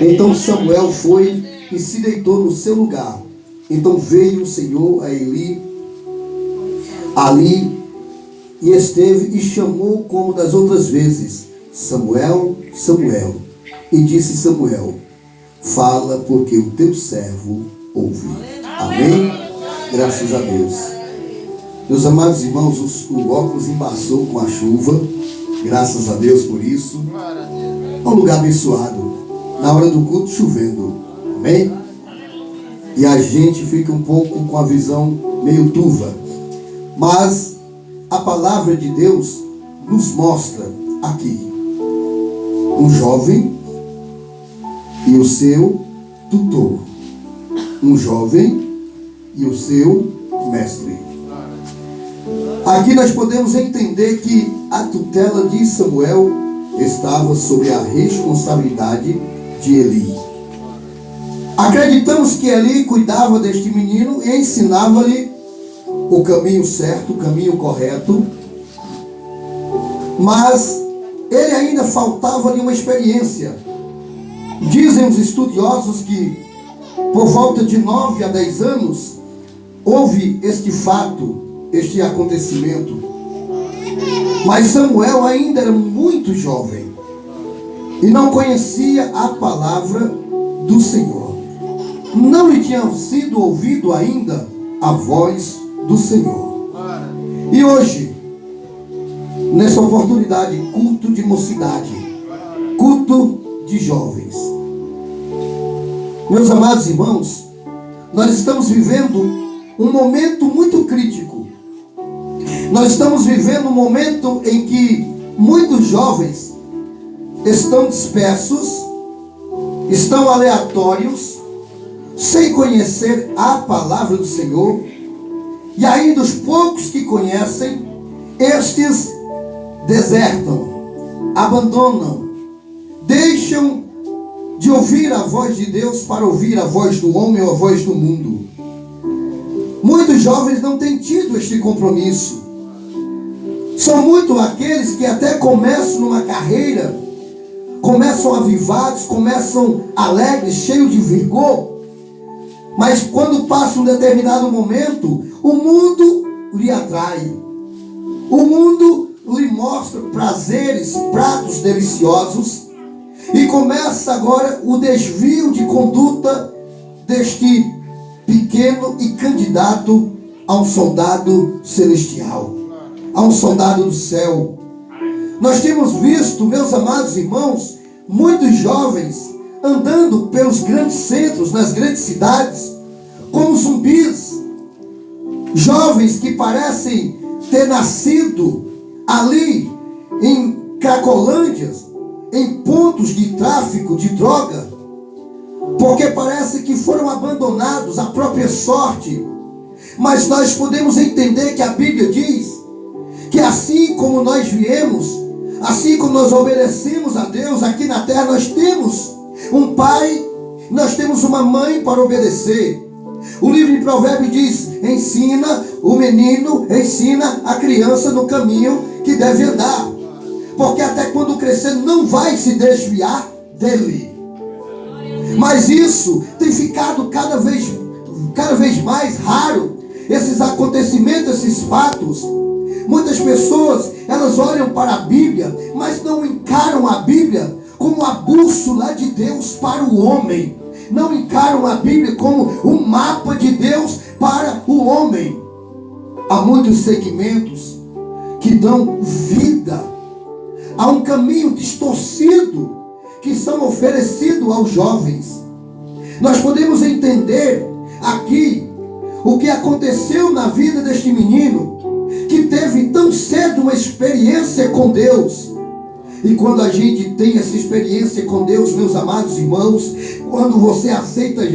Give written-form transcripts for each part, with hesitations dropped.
Então Samuel foi e se deitou no seu lugar. Então veio o Senhor a Eli ali e esteve e chamou como das outras vezes: Samuel, Samuel. E disse Samuel: fala, porque o teu servo ouve. Amém? Graças a Deus. Meus amados irmãos, o óculos embaçou com a chuva. Graças a Deus por isso. É um lugar abençoado. Na hora do culto chovendo. Amém? E a gente fica um pouco com a visão meio turva. Mas a palavra de Deus nos mostra aqui um jovem e o seu tutor. Um jovem e o seu mestre. Aqui nós podemos entender que a tutela de Samuel estava sobre a responsabilidade de Eli. Acreditamos que Eli cuidava deste menino e ensinava-lhe o caminho certo, o caminho correto. Mas ele ainda faltava-lhe uma experiência. Dizem os estudiosos que por volta de 9 a 10 anos houve este fato, este acontecimento. Mas Samuel ainda era muito jovem e não conhecia a palavra do Senhor. Não lhe tinha sido ouvido ainda a voz do Senhor. E hoje, nessa oportunidade, culto de mocidade, culto de jovens, meus amados irmãos, nós estamos vivendo um momento muito crítico. Nós estamos vivendo um momento em que muitos jovens estão dispersos, estão aleatórios, sem conhecer a palavra do Senhor. E ainda os poucos que conhecem, estes desertam, abandonam, deixam de ouvir a voz de Deus para ouvir a voz do homem ou a voz do mundo. Muitos jovens não têm tido este compromisso. São muitos aqueles que até começam numa carreira, começam avivados, começam alegres, cheios de vigor, mas quando passa um determinado momento, o mundo lhe atrai. O mundo lhe mostra prazeres, pratos deliciosos, e começa agora o desvio de conduta deste pequeno e candidato a um soldado celestial, a um soldado do céu. Nós temos visto, meus amados irmãos, muitos jovens andando pelos grandes centros, nas grandes cidades, como zumbis. Jovens que parecem ter nascido ali em Cracolândias, em pontos de tráfico de droga, porque parece que foram abandonados à própria sorte. Mas nós podemos entender que a Bíblia diz que assim como nós viemos, assim como nós obedecemos a Deus, aqui na terra nós temos um pai, nós temos uma mãe para obedecer. O livro de Provérbios diz: ensina o menino, ensina a criança no caminho que deve andar, porque até quando crescer não vai se desviar dele. Mas isso tem ficado cada vez mais raro, esses acontecimentos, esses fatos. Muitas pessoas, elas olham para a Bíblia, mas não encaram a Bíblia como a bússola de Deus para o homem. Não encaram a Bíblia como um mapa de Deus para o homem. Há muitos segmentos que dão vida a um caminho distorcido que são oferecidos aos jovens. Nós podemos entender aqui o que aconteceu na vida deste menino, que teve tão cedo uma experiência com Deus. E quando a gente tem essa experiência com Deus, meus amados irmãos, quando você aceita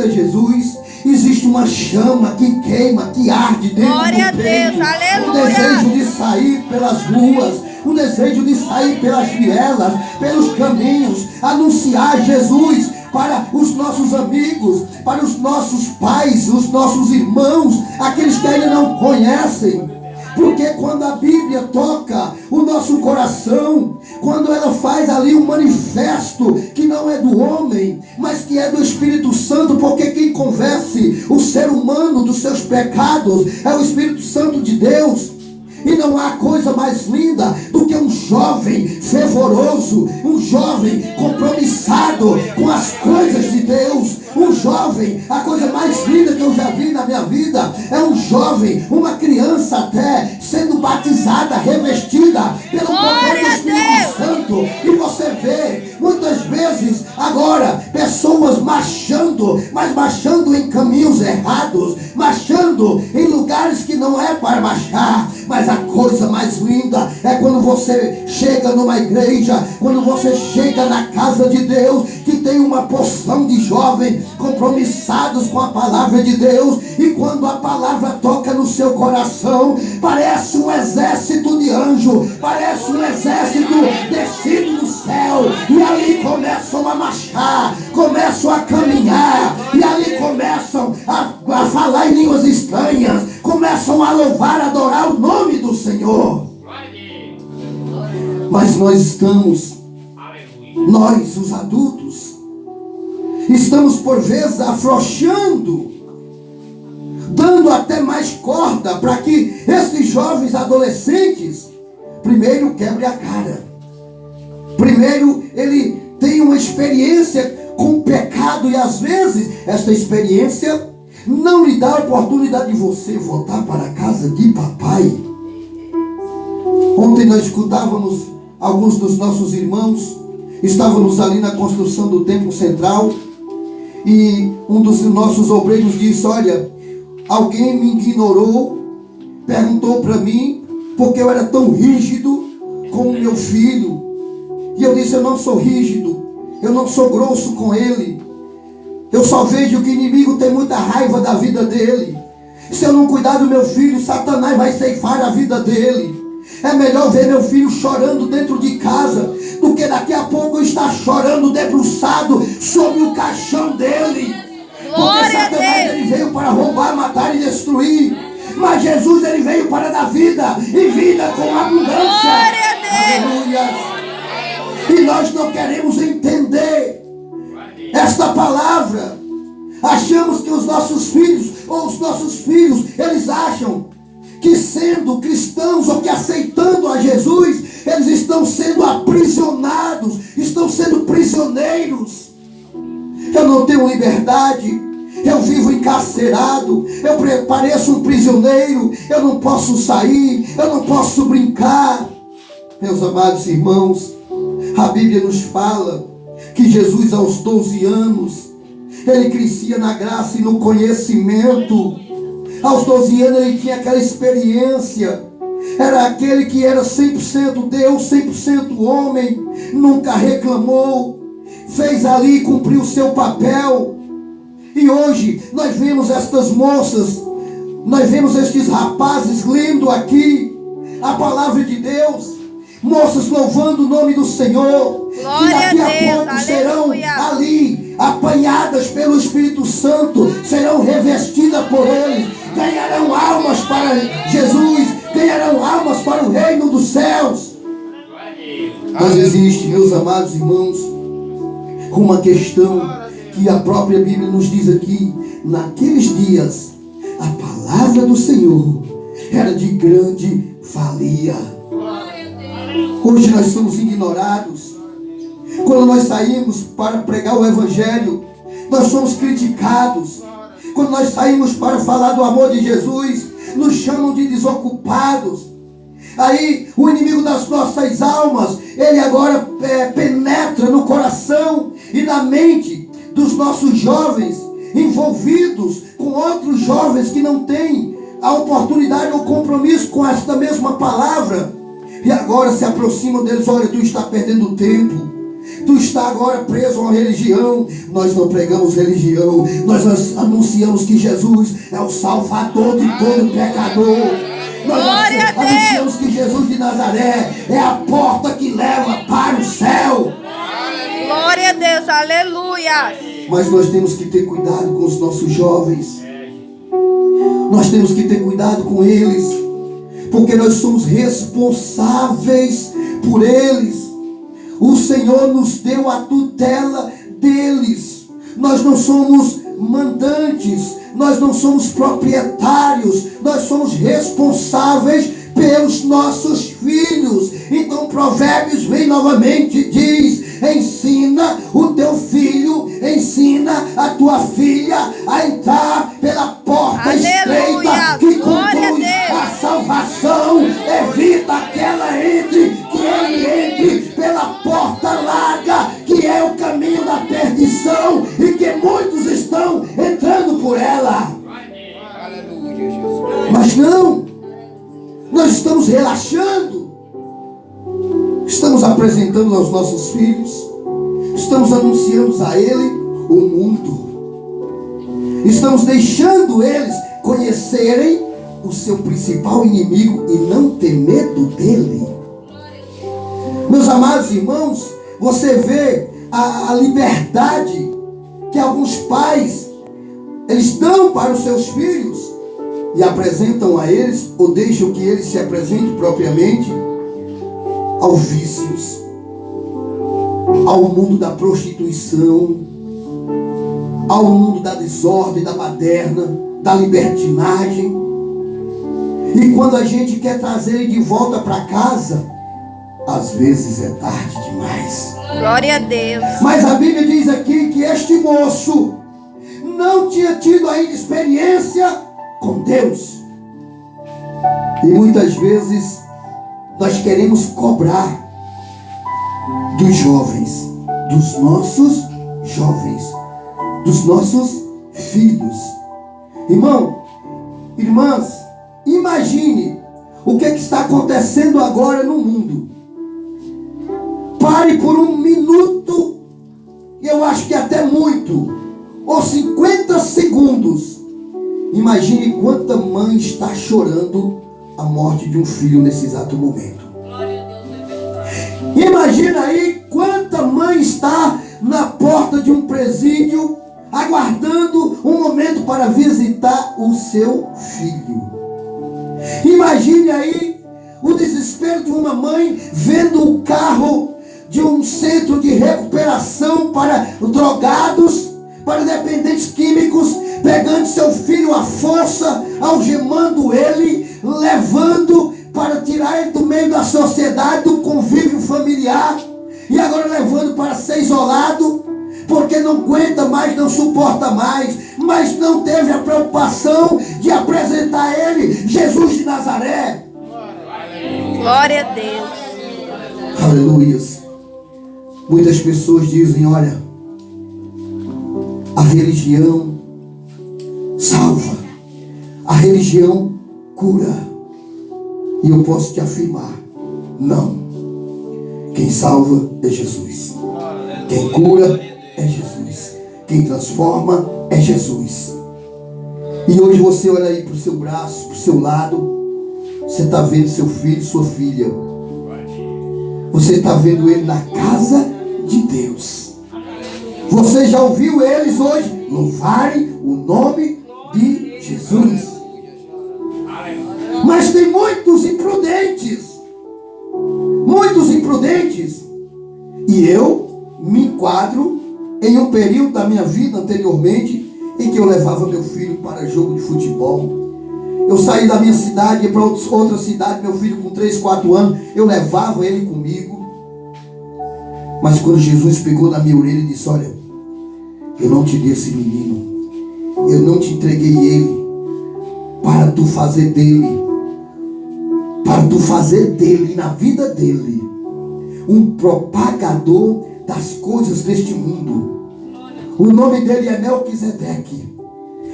Jesus, existe uma chama que queima, que arde dentro do peito. Um desejo de sair pelas ruas, um desejo de sair pelas vielas, pelos caminhos, anunciar Jesus para os nossos amigos, para os nossos pais, os nossos irmãos, aqueles que ainda não conhecem. Porque quando a Bíblia toca o nosso coração, quando ela faz ali um manifesto que não é do homem, mas que é do Espírito Santo, porque quem convence o ser humano dos seus pecados é o Espírito Santo de Deus. E não há coisa mais linda do que um jovem fervoroso, um jovem compromissado com as coisas de Deus. Um jovem, a coisa mais linda que eu já vi na minha vida é um jovem, uma criança até, sendo batizada, revestida pelo poder do Espírito Santo. E você vê, muitas vezes, agora, pessoas marchando, mas marchando em caminhos errados, marchando em lugares que não é para marchar. Mas a coisa mais linda é quando você chega numa igreja, quando você chega na casa de Deus, que tem uma porção de jovens compromissados com a palavra de Deus, e quando a palavra toca no seu coração, parece um exército de anjo, parece um exército descido do céu, e ali começam a marchar, começam a caminhar, e ali começam a falar em línguas estranhas, começam a louvar, adorar o nome do Senhor. Mas nós estamos, nós os adultos, estamos por vezes afrouxando, dando até mais corda para que esses jovens adolescentes primeiro quebrem a cara, primeiro ele tem uma experiência com o pecado, e às vezes essa experiência não lhe dá a oportunidade de você voltar para a casa de papai. Ontem nós escutávamos alguns dos nossos irmãos, estávamos ali na construção do templo central, e um dos nossos obreiros disse: olha, alguém me ignorou, perguntou para mim porque eu era tão rígido com o meu filho. E eu disse: eu não sou rígido, eu não sou grosso com ele. Eu só vejo que o inimigo tem muita raiva da vida dele. Se eu não cuidar do meu filho, Satanás vai ceifar a vida dele. É melhor ver meu filho chorando dentro de casa do que daqui a pouco eu estar chorando debruçado sobre o caixão dele. Porque Satanás ele veio para roubar, matar e destruir. Mas Jesus ele veio para dar vida, e vida com abundância. Aleluia. E nós não queremos entender esta palavra. Achamos que os nossos filhos, eles acham que sendo cristãos ou que aceitando a Jesus, eles estão sendo aprisionados, estão sendo prisioneiros. Eu não tenho liberdade, eu vivo encarcerado, eu pareço um prisioneiro, eu não posso sair, eu não posso brincar. Meus amados irmãos, a Bíblia nos fala que Jesus aos 12 anos, ele crescia na graça e no conhecimento. Aos 12 anos ele tinha aquela experiência. Era aquele que era 100% Deus, 100% homem. Nunca reclamou. Fez ali, cumpriu o seu papel. E hoje nós vemos estas moças, nós vemos estes rapazes lendo aqui a palavra de Deus. Moças louvando o nome do Senhor. Glória e daqui a pouco Deus, serão aleluia. ali apanhadas pelo Espírito Santo, serão revestidas por Ele, ganharão almas para Jesus, ganharão almas para o reino dos céus. Mas existe, meus amados irmãos, uma questão que a própria Bíblia nos diz aqui: naqueles dias a palavra do Senhor era de grande valia. Hoje nós somos ignorados. Quando nós saímos para pregar o Evangelho, nós somos criticados. Quando nós saímos para falar do amor de Jesus, nos chamam de desocupados. Aí o inimigo das nossas almas, ele agora penetra no coração e na mente dos nossos jovens, envolvidos com outros jovens que não têm a oportunidade ou compromisso com esta mesma palavra. E agora se aproximam deles: olha, tu está perdendo tempo, tu está agora preso a uma religião. Nós não pregamos religião, nós anunciamos que Jesus é o Salvador de todo pecador. Nós anunciamos que Jesus de Nazaré é a porta que leva para o céu. Glória a Deus, aleluia. Mas nós temos que ter cuidado com os nossos jovens. Nós temos que ter cuidado com eles, porque nós somos responsáveis por eles. O Senhor nos deu a tutela deles. Nós não somos mandantes, nós não somos proprietários, nós somos responsáveis pelos nossos filhos. Então Provérbios vem novamente e diz: ensina o teu filho, ensina a tua filha a entrar pela porta estreita que conduz a salvação. Evita que ela entre, que ele entre pela porta larga, que é o caminho da perdição, e que muitos estão entrando por ela. Mas não, nós estamos relaxando, estamos apresentando aos nossos filhos, estamos anunciando a ele o mundo, estamos deixando eles conhecerem o seu principal inimigo e não ter medo dele. Meus amados irmãos, você vê a liberdade que alguns pais eles dão para os seus filhos e apresentam a eles, ou deixam que eles se apresentem propriamente aos vícios, ao mundo da prostituição, ao mundo da desordem, da baderna, da libertinagem. E quando a gente quer trazer ele de volta para casa, às vezes é tarde demais. Glória a Deus. Mas a Bíblia diz aqui que este moço não tinha tido ainda experiência com Deus. E muitas vezes nós queremos cobrar dos jovens, dos nossos jovens, dos nossos filhos. Irmão, irmãs, imagine o que está acontecendo agora no mundo. Pare por um minuto, e eu acho que até muito, ou 50 segundos. Imagine quanta mãe está chorando a morte de um filho nesse exato momento. Imagina aí quanta mãe está na porta de um presídio aguardando um momento para visitar o seu filho. Imagine aí o desespero de uma mãe vendo o carro de um centro de recuperação para drogados, para dependentes químicos, pegando seu filho à força, algemando ele, levando para tirar ele do meio da sociedade, do convívio familiar, e agora levando para ser isolado, porque não aguenta mais, não suporta mais, mas não teve a preocupação de apresentar a ele Jesus de Nazaré. Glória a Deus. Aleluia. Muitas pessoas dizem: olha, a religião salva, a religião cura. E eu posso te afirmar: não. Quem salva é Jesus. Quem cura é Jesus. Quem transforma é Jesus. E hoje você olha aí para o seu braço, para o seu lado, você está vendo seu filho, sua filha. Você está vendo ele na casa de Deus. Você já ouviu eles hoje louvarem o nome de Jesus. Mas tem muitos imprudentes. Muitos imprudentes. E eu me enquadro em um período da minha vida anteriormente em que eu levava meu filho para jogo de futebol. Eu saí da minha cidade, ia para outra cidade, meu filho com 3, 4 anos, eu levava ele comigo. Mas quando Jesus pegou na minha orelha e disse: olha, eu não te dei esse menino, eu não te entreguei ele para tu fazer dele, na vida dele, um propagador das coisas deste mundo. O nome dele é Melquisedeque,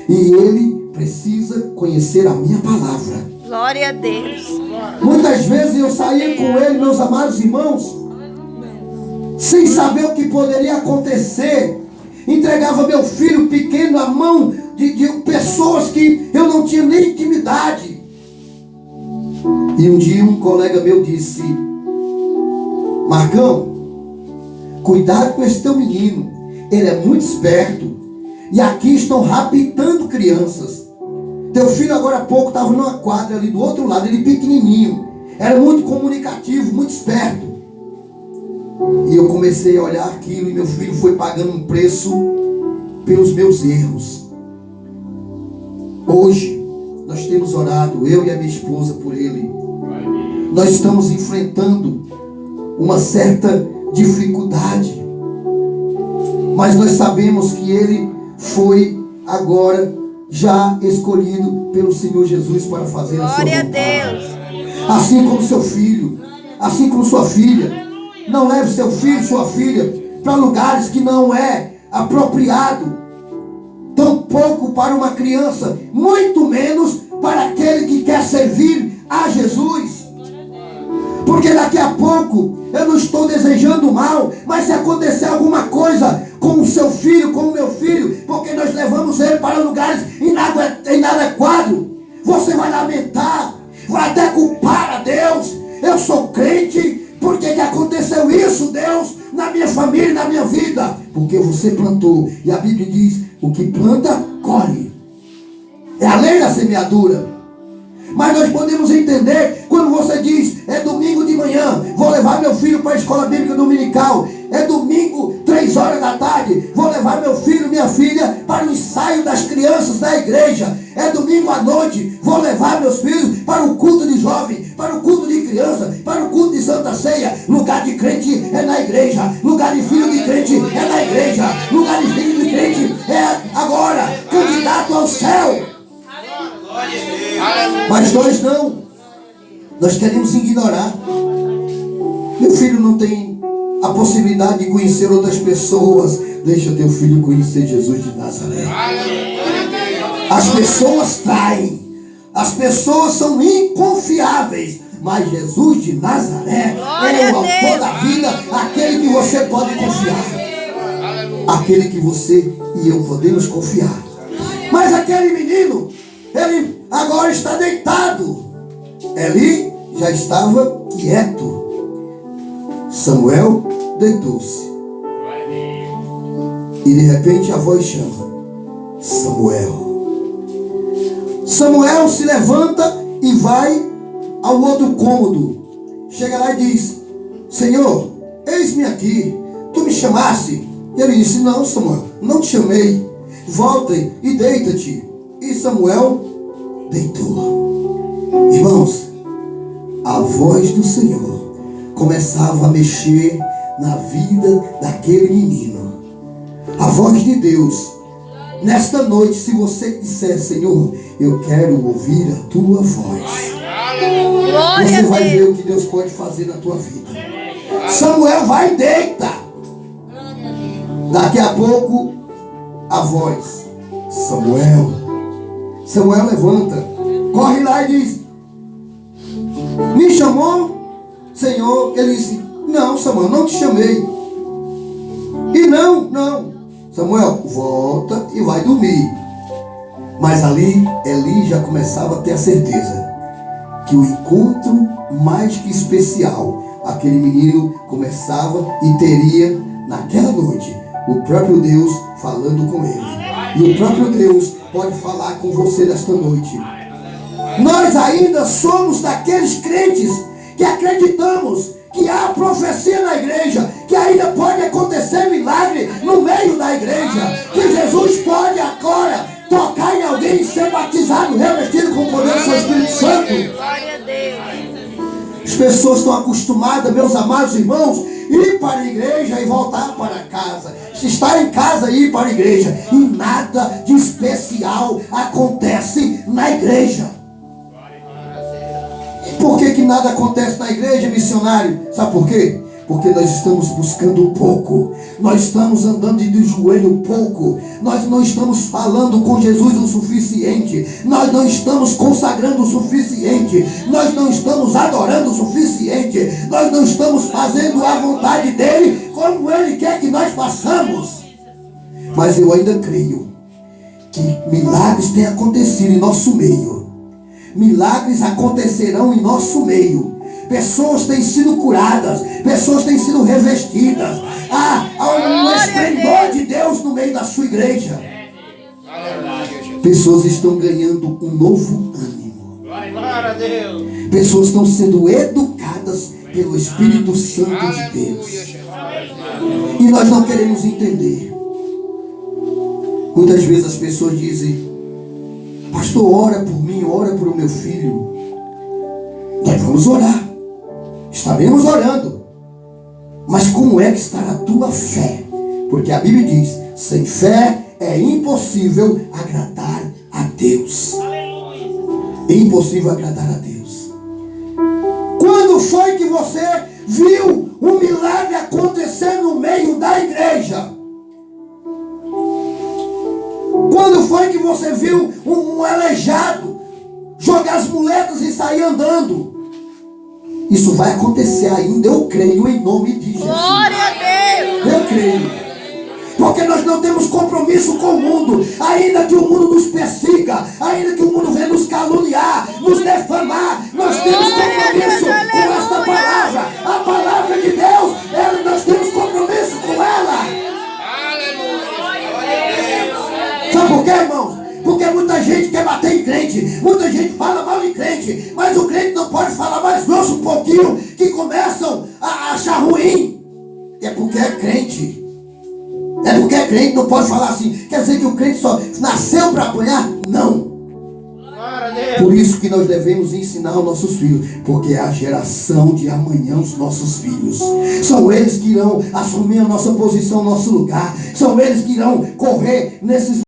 e ele precisa conhecer a minha palavra. Glória a Deus. Muitas vezes eu saía com ele, meus amados irmãos, sem saber o que poderia acontecer. Entregava meu filho pequeno na mão de pessoas que eu não tinha nem intimidade. E um dia um colega meu disse: Marcão, cuidado com esse teu menino, ele é muito esperto, e aqui estão raptando crianças. Teu filho agora há pouco estava numa quadra ali do outro lado, ele pequenininho. Era muito comunicativo, muito esperto. E eu comecei a olhar aquilo e meu filho foi pagando um preço pelos meus erros. Hoje, nós temos orado, eu e a minha esposa, por ele. Nós estamos enfrentando uma certa dificuldade. Mas nós sabemos que ele foi agora já escolhido pelo Senhor Jesus para fazer a sua vontade. Glória a Deus. Assim como seu filho, assim como sua filha. Não leve seu filho, sua filha, para lugares que não é apropriado. Tampouco para uma criança, muito menos para aquele que quer servir a Jesus. Porque daqui a pouco, eu não estou desejando mal, mas se acontecer alguma coisa com o seu filho, com o meu filho, porque nós levamos ele para lugares inadequados, você vai lamentar, vai até culpar a Deus. Eu sou crente, por que aconteceu isso, Deus, na minha família, na minha vida? Porque você plantou, e a Bíblia diz, o que planta, colhe. É a lei da semeadura. Mas nós podemos entender quando você diz, é domingo de manhã, vou levar meu filho para a escola bíblica dominical. É domingo, 3 horas da tarde, vou levar meu filho, minha filha para o ensaio das crianças da igreja. É domingo à noite, vou levar meus filhos para o culto de jovem, para o culto de criança, para o culto de Santa Ceia. Lugar de crente é na igreja, lugar de filho de crente é na igreja, lugar de filho de crente é agora, candidato ao céu. Mas nós não. Nós queremos ignorar. Meu filho não tem a possibilidade de conhecer outras pessoas. Deixa teu filho conhecer Jesus de Nazaré. As pessoas traem. As pessoas são inconfiáveis. Mas Jesus de Nazaré é o autor da vida. Aquele que você pode confiar. Aquele que você e eu podemos confiar. Mas aquele menino, ele agora está deitado. Eli já estava quieto. Samuel deitou-se. E de repente a voz chama: Samuel. Samuel se levanta e vai ao outro cômodo. Chega lá e diz: Senhor, eis-me aqui. Tu me chamaste? E ele disse: Não, Samuel, não te chamei. Volta e deita-te. E Samuel deitou. Irmãos, a voz do Senhor começava a mexer na vida daquele menino. A voz de Deus. Nesta noite, se você disser: Senhor, eu quero ouvir a tua voz, você vai ver o que Deus pode fazer na tua vida. Samuel vai e deita. Daqui a pouco a voz: Samuel. Samuel levanta, corre lá e diz: Me chamou, Senhor? Ele disse: Não, Samuel, não te chamei. E não, Samuel, volta e vai dormir. Mas ali, Eli já começava a ter a certeza que o encontro mais que especial, aquele menino começava e teria naquela noite o próprio Deus falando com ele. E o próprio Deus pode falar com você nesta noite. Nós ainda somos daqueles crentes que acreditamos que há profecia na igreja, que ainda pode acontecer milagre no meio da igreja, que Jesus pode agora tocar em alguém e ser batizado, revestido com o poder do seu Espírito Santo. Glória a Deus. As pessoas estão acostumadas, meus amados irmãos, ir para a igreja e voltar para casa. Estar em casa e ir para a igreja. E nada de especial acontece na igreja. Por que nada acontece na igreja, missionário? Sabe por quê? Porque nós estamos buscando pouco. Nós estamos andando de joelho pouco. Nós não estamos falando com Jesus o suficiente. Nós não estamos consagrando o suficiente. Nós não estamos adorando o suficiente. Nós não estamos fazendo a vontade dele como ele quer que nós façamos. Mas eu ainda creio que milagres têm acontecido em nosso meio. Milagres acontecerão em nosso meio. Pessoas têm sido curadas. Pessoas têm sido revestidas. Há um esplendor de Deus no meio da sua igreja. Pessoas estão ganhando um novo ânimo. Glória a Deus. Pessoas estão sendo educadas pelo Espírito Santo de Deus. E nós não queremos entender. Muitas vezes as pessoas dizem: pastor, ora por mim, ora por o meu filho. Nós vamos orar. Estaremos orando. Mas como é que está a tua fé? Porque a Bíblia diz: sem fé é impossível agradar a Deus. É impossível agradar a Deus. Quando foi que você viu um milagre acontecer no meio da igreja? Quando foi que você viu um aleijado jogar as muletas e sair andando? Isso vai acontecer ainda, eu creio, em nome de Jesus. Glória a Deus. Eu creio. Porque nós não temos compromisso com o mundo. Ainda que o mundo nos persiga, ainda que o mundo venha nos caluniar, nos defamar, nós temos compromisso com esta palavra. A palavra de Deus, nós temos compromisso com ela. Sabe por quê, irmãos? Porque muita gente quer bater em crente, muita gente fala mal de crente, mas o crente não pode falar mais grosso um pouquinho, que começam a achar ruim. É porque é crente. É porque é crente, não pode falar assim. Quer dizer que o crente só nasceu para apanhar? Não. Por isso que nós devemos ensinar aos nossos filhos, porque é a geração de amanhã os nossos filhos. São eles que irão assumir a nossa posição, o nosso lugar. São eles que irão correr nesses